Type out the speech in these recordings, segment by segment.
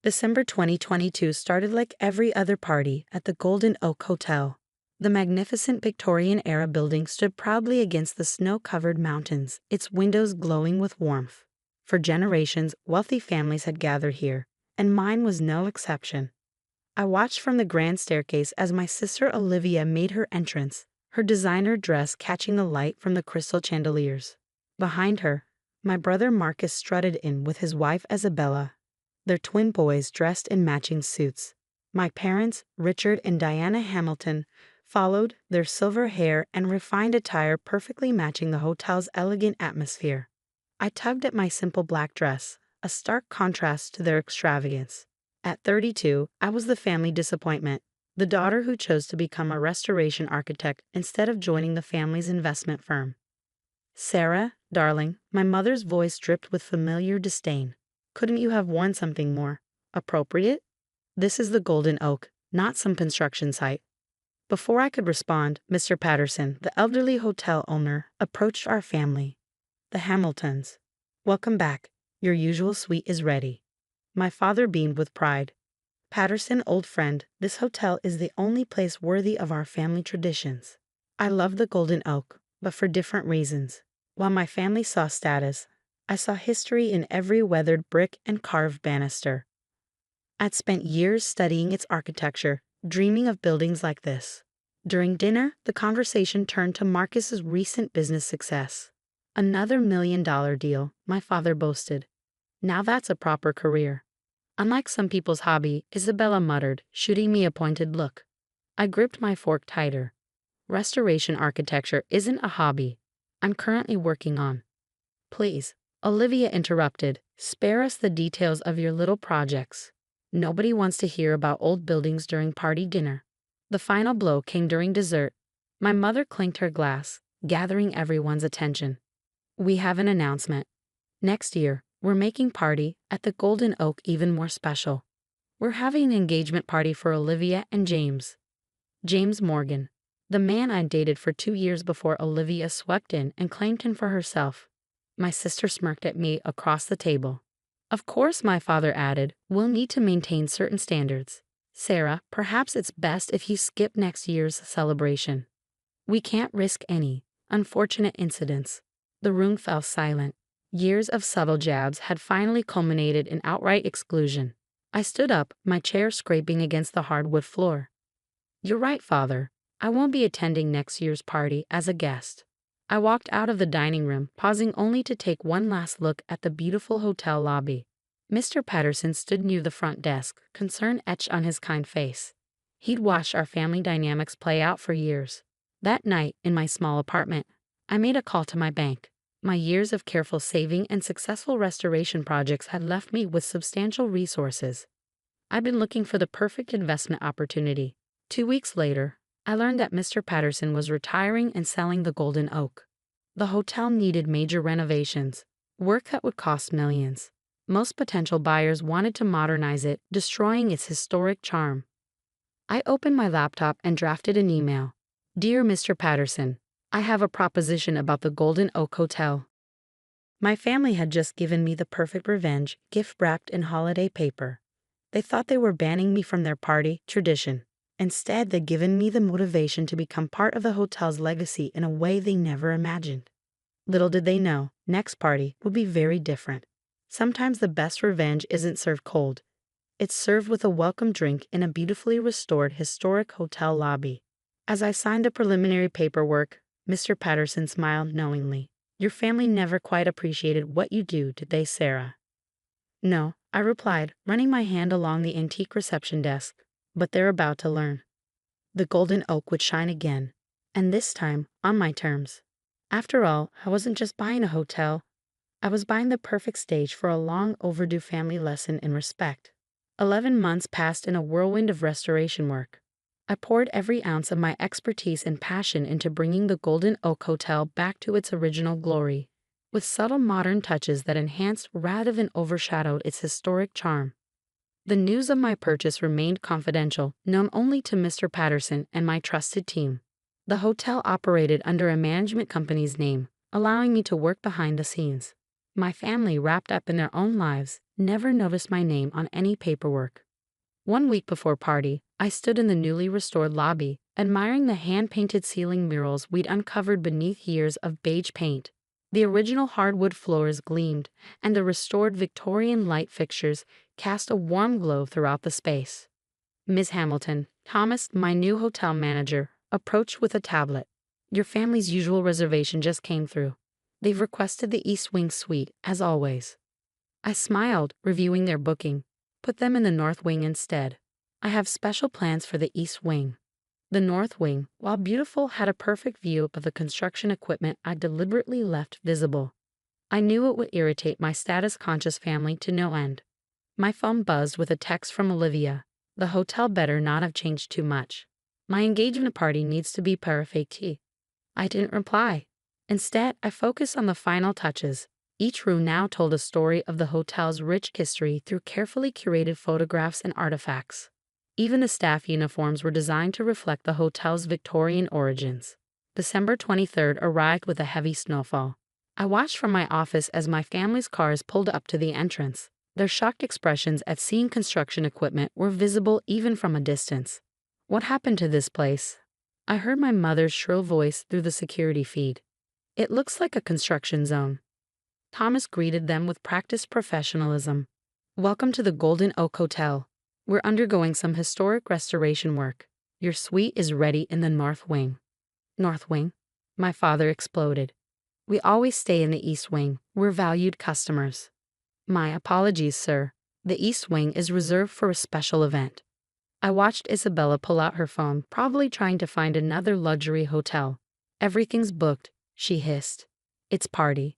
December 2022 started like every other party at the Golden Oak Hotel. The magnificent Victorian-era building stood proudly against the snow-covered mountains, its windows glowing with warmth. For generations, wealthy families had gathered here, and mine was no exception. I watched from the grand staircase as my sister Olivia made her entrance, her designer dress catching the light from the crystal chandeliers. Behind her, my brother Marcus strutted in with his wife Isabella, their twin boys dressed in matching suits. My parents, Richard and Diana Hamilton, followed, their silver hair and refined attire perfectly matching the hotel's elegant atmosphere. I tugged at my simple black dress, a stark contrast to their extravagance. At 32, I was the family disappointment, the daughter who chose to become a restoration architect instead of joining the family's investment firm. "Sarah, darling," my mother's voice dripped with familiar disdain. "Couldn't you have worn something more appropriate? This is the Golden Oak, not some construction site." Before I could respond, Mr. Patterson, the elderly hotel owner, approached our family. "The Hamiltons. Welcome back. Your usual suite is ready." My father beamed with pride. "Patterson, old friend, this hotel is the only place worthy of our family traditions." I love the Golden Oak, but for different reasons. While my family saw status, I saw history in every weathered brick and carved banister. I'd spent years studying its architecture, dreaming of buildings like this. During dinner, the conversation turned to Marcus's recent business success. "Another $1 million deal," my father boasted. "Now that's a proper career." "Unlike some people's hobby," Isabella muttered, shooting me a pointed look. I gripped my fork tighter. "Restoration architecture isn't a hobby. I'm currently working on." "Please," Olivia interrupted, "spare us the details of your little projects. Nobody wants to hear about old buildings during party dinner." The final blow came during dessert. My mother clinked her glass, gathering everyone's attention. "We have an announcement. Next year, we're making party at the Golden Oak even more special. We're having an engagement party for Olivia and James. James Morgan, the man I dated for 2 years before Olivia swept in and claimed him for herself." My sister smirked at me across the table. "Of course," my father added, "we'll need to maintain certain standards. Sarah, perhaps it's best if you skip next year's celebration. We can't risk any unfortunate incidents." The room fell silent. Years of subtle jabs had finally culminated in outright exclusion. I stood up, my chair scraping against the hardwood floor. "You're right, Father. I won't be attending next year's party as a guest." I walked out of the dining room, pausing only to take one last look at the beautiful hotel lobby. Mr. Patterson stood near the front desk, concern etched on his kind face. He'd watched our family dynamics play out for years. That night, in my small apartment, I made a call to my bank. My years of careful saving and successful restoration projects had left me with substantial resources. I'd been looking for the perfect investment opportunity. 2 weeks later, I learned that Mr. Patterson was retiring and selling the Golden Oak. The hotel needed major renovations, work that would cost millions. Most potential buyers wanted to modernize it, destroying its historic charm. I opened my laptop and drafted an email. "Dear Mr. Patterson, I have a proposition about the Golden Oak Hotel." My family had just given me the perfect revenge, gift wrapped in holiday paper. They thought they were banning me from their party tradition. Instead, they'd given me the motivation to become part of the hotel's legacy in a way they never imagined. Little did they know, next party would be very different. Sometimes the best revenge isn't served cold. It's served with a welcome drink in a beautifully restored historic hotel lobby. As I signed the preliminary paperwork, Mr. Patterson smiled knowingly. "Your family never quite appreciated what you do, did they, Sarah?" "No," I replied, running my hand along the antique reception desk. "But they're about to learn." The Golden Oak would shine again, and this time on my terms. After all, I wasn't just buying a hotel. I was buying the perfect stage for a long overdue family lesson in respect. 11 months passed in a whirlwind of restoration work. I poured every ounce of my expertise and passion into bringing the Golden Oak Hotel back to its original glory, with subtle modern touches that enhanced rather than overshadowed its historic charm. The news of my purchase remained confidential, known only to Mr. Patterson and my trusted team. The hotel operated under a management company's name, allowing me to work behind the scenes. My family, wrapped up in their own lives, never noticed my name on any paperwork. 1 week before party, I stood in the newly restored lobby, admiring the hand-painted ceiling murals we'd uncovered beneath years of beige paint. The original hardwood floors gleamed, and the restored Victorian light fixtures cast a warm glow throughout the space. Miss Hamilton, Thomas, my new hotel manager, approached with a tablet. Your family's usual reservation just came through. They've requested the East Wing suite, as always. I smiled, reviewing their booking. Put them in the North Wing instead. I have special plans for the East Wing. The North Wing, while beautiful, had a perfect view of the construction equipment I deliberately left visible. I knew it would irritate my status-conscious family to no end. My phone buzzed with a text from Olivia. The hotel better not have changed too much. My engagement party needs to be perfect. I didn't reply. Instead, I focused on the final touches. Each room now told a story of the hotel's rich history through carefully curated photographs and artifacts. Even the staff uniforms were designed to reflect the hotel's Victorian origins. December 23rd arrived with a heavy snowfall. I watched from my office as my family's cars pulled up to the entrance. Their shocked expressions at seeing construction equipment were visible even from a distance. What happened to this place? I heard my mother's shrill voice through the security feed. It looks like a construction zone. Thomas greeted them with practiced professionalism. Welcome to the Golden Oak Hotel. We're undergoing some historic restoration work. Your suite is ready in the North Wing. North Wing? My father exploded. We always stay in the East Wing. We're valued customers. My apologies, sir. The East Wing is reserved for a special event. I watched Isabella pull out her phone, probably trying to find another luxury hotel. Everything's booked, she hissed. It's party.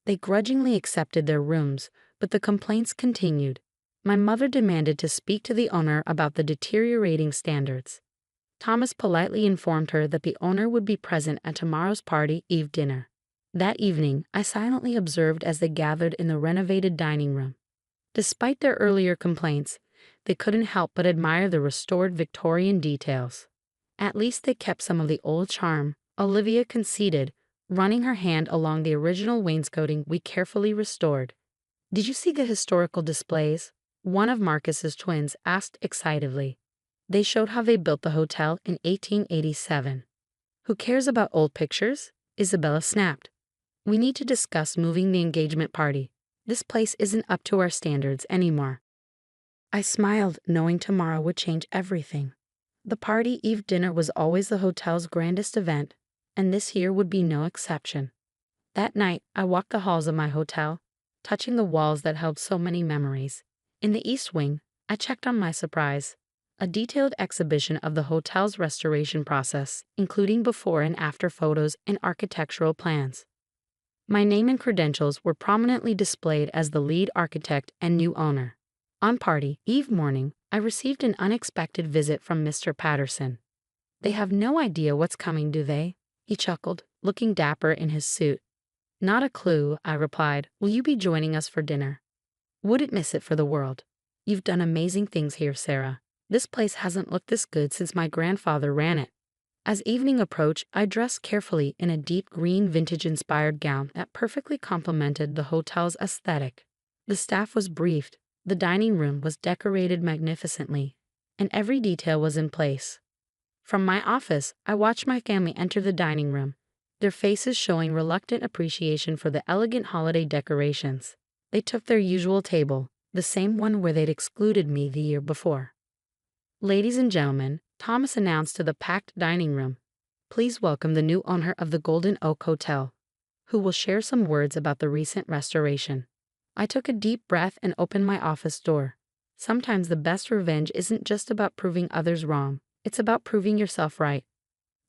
They grudgingly accepted their rooms, but the complaints continued. My mother demanded to speak to the owner about the deteriorating standards. Thomas politely informed her that the owner would be present at tomorrow's party eve dinner. That evening, I silently observed as they gathered in the renovated dining room. Despite their earlier complaints, they couldn't help but admire the restored Victorian details. At least they kept some of the old charm, Olivia conceded, running her hand along the original wainscoting we carefully restored. Did you see the historical displays? One of Marcus's twins asked excitedly. They showed how they built the hotel in 1887. Who cares about old pictures? Isabella snapped. We need to discuss moving the engagement party. This place isn't up to our standards anymore. I smiled, knowing tomorrow would change everything. The party eve dinner was always the hotel's grandest event, and this year would be no exception. That night, I walked the halls of my hotel, touching the walls that held so many memories. In the East Wing, I checked on my surprise. A detailed exhibition of the hotel's restoration process, including before and after photos and architectural plans. My name and credentials were prominently displayed as the lead architect and new owner. On party eve morning, I received an unexpected visit from Mr. Patterson. They have no idea what's coming, do they? He chuckled, looking dapper in his suit. Not a clue, I replied. Will you be joining us for dinner? Wouldn't miss it for the world. You've done amazing things here, Sarah. This place hasn't looked this good since my grandfather ran it. As evening approached, I dressed carefully in a deep green vintage-inspired gown that perfectly complemented the hotel's aesthetic. The staff was briefed, the dining room was decorated magnificently, and every detail was in place. From my office, I watched my family enter the dining room, their faces showing reluctant appreciation for the elegant holiday decorations. They took their usual table, the same one where they'd excluded me the year before. Ladies and gentlemen, Thomas announced to the packed dining room, please welcome the new owner of the Golden Oak Hotel, who will share some words about the recent restoration. I took a deep breath and opened my office door. Sometimes the best revenge isn't just about proving others wrong, it's about proving yourself right.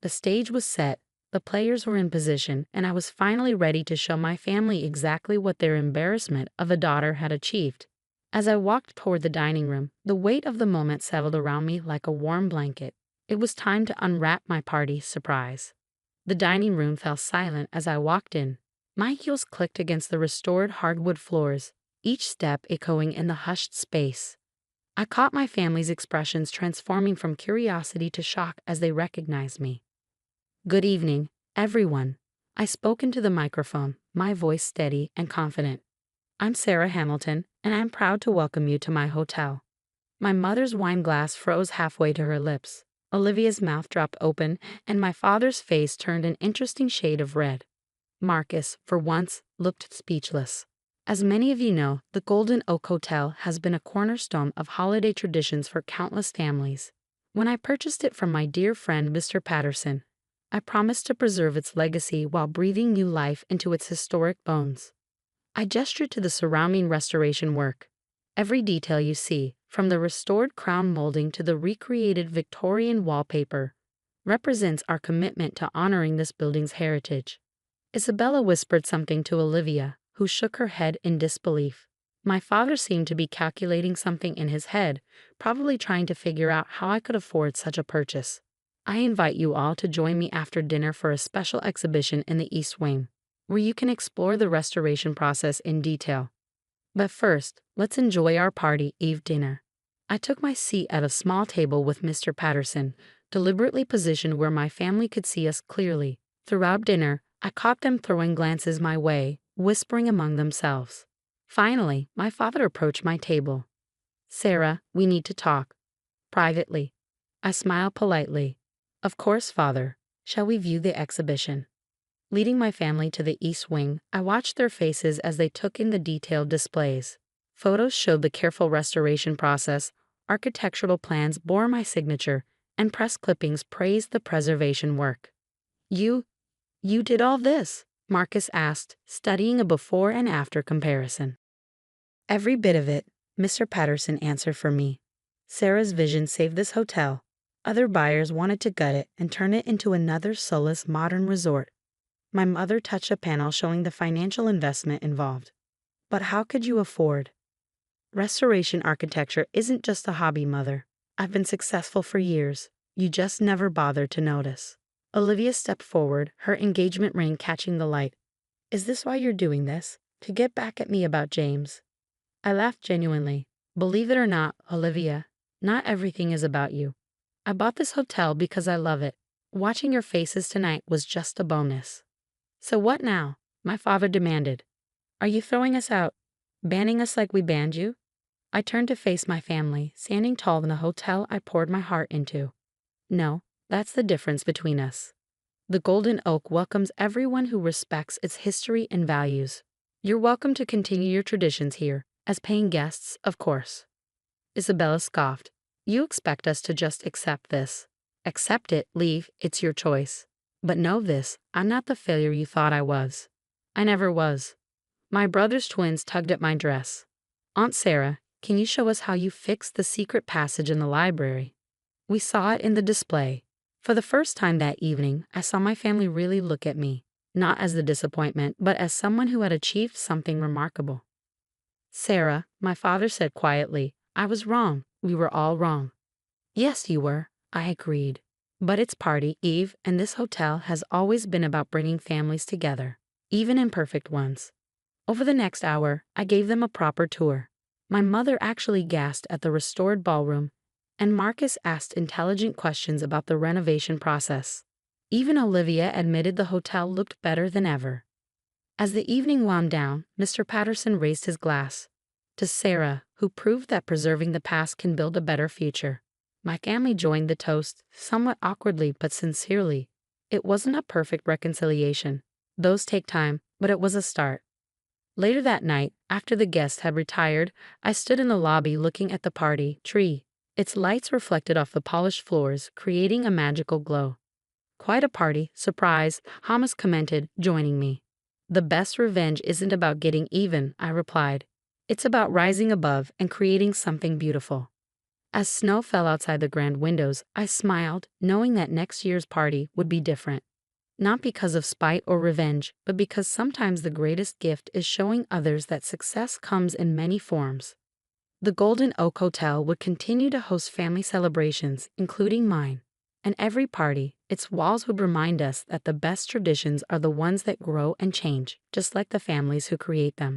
The stage was set, the players were in position, and I was finally ready to show my family exactly what their embarrassment of a daughter had achieved. As I walked toward the dining room, the weight of the moment settled around me like a warm blanket. It was time to unwrap my party surprise. The dining room fell silent as I walked in. My heels clicked against the restored hardwood floors, each step echoing in the hushed space. I caught my family's expressions transforming from curiosity to shock as they recognized me. Good evening, everyone. I spoke into the microphone, my voice steady and confident. I'm Sarah Hamilton, and I'm proud to welcome you to my hotel. My mother's wine glass froze halfway to her lips. Olivia's mouth dropped open, and my father's face turned an interesting shade of red. Marcus, for once, looked speechless. As many of you know, the Golden Oak Hotel has been a cornerstone of holiday traditions for countless families. When I purchased it from my dear friend Mr. Patterson, I promised to preserve its legacy while breathing new life into its historic bones. I gestured to the surrounding restoration work. Every detail you see, from the restored crown molding to the recreated Victorian wallpaper, represents our commitment to honoring this building's heritage. Isabella whispered something to Olivia, who shook her head in disbelief. My father seemed to be calculating something in his head, probably trying to figure out how I could afford such a purchase. I invite you all to join me after dinner for a special exhibition in the East Wing, where you can explore the restoration process in detail. But first, let's enjoy our party Eve dinner. I took my seat at a small table with Mr. Patterson, deliberately positioned where my family could see us clearly. Throughout dinner, I caught them throwing glances my way, whispering among themselves. Finally, my father approached my table. "Sarah, we need to talk. Privately." I smiled politely. "Of course, father. Shall we view the exhibition?" Leading my family to the East Wing, I watched their faces as they took in the detailed displays. Photos showed the careful restoration process, architectural plans bore my signature, and press clippings praised the preservation work. You did all this?" Marcus asked, studying a before and after comparison. "Every bit of it," Mr. Patterson answered for me. "Sarah's vision saved this hotel. Other buyers wanted to gut it and turn it into another soulless modern resort. My mother touched a panel showing the financial investment involved. But how could you afford? Restoration architecture isn't just a hobby, Mother. I've been successful for years. You just never bothered to notice." Olivia stepped forward, her engagement ring catching the light. "Is this why you're doing this? To get back at me about James?" I laughed genuinely. "Believe it or not, Olivia, not everything is about you. I bought this hotel because I love it. Watching your faces tonight was just a bonus." "So what now?" my father demanded. "Are you throwing us out? Banning us like we banned you?" I turned to face my family, standing tall in the hotel I poured my heart into. "No, that's the difference between us. The Golden Oak welcomes everyone who respects its history and values. You're welcome to continue your traditions here, as paying guests, of course." Isabella scoffed. "You expect us to just accept this. Accept it, leave, it's your choice. But know this, I'm not the failure you thought I was. I never was." My brother's twins tugged at my dress. "Aunt Sarah, can you show us how you fixed the secret passage in the library?" We saw it in the display. For the first time that evening, I saw my family really look at me, not as the disappointment, but as someone who had achieved something remarkable. "Sarah," my father said quietly, "I was wrong. We were all wrong." "Yes, you were," I agreed. "But it's party Eve, and this hotel has always been about bringing families together, even imperfect ones." Over the next hour, I gave them a proper tour. My mother actually gasped at the restored ballroom, and Marcus asked intelligent questions about the renovation process. Even Olivia admitted the hotel looked better than ever. As the evening wound down, Mr. Patterson raised his glass. "To Sarah, who proved that preserving the past can build a better future." My family joined the toast, somewhat awkwardly but sincerely. It wasn't a perfect reconciliation. Those take time, but it was a start. Later that night, after the guests had retired, I stood in the lobby looking at the party tree. Its lights reflected off the polished floors, creating a magical glow. "Quite a party, surprise," Hamas commented, joining me. "The best revenge isn't about getting even," I replied. "It's about rising above and creating something beautiful." As snow fell outside the grand windows, I smiled, knowing that next year's party would be different. Not because of spite or revenge, but because sometimes the greatest gift is showing others that success comes in many forms. The Golden Oak Hotel would continue to host family celebrations, including mine. And every party, its walls would remind us that the best traditions are the ones that grow and change, just like the families who create them.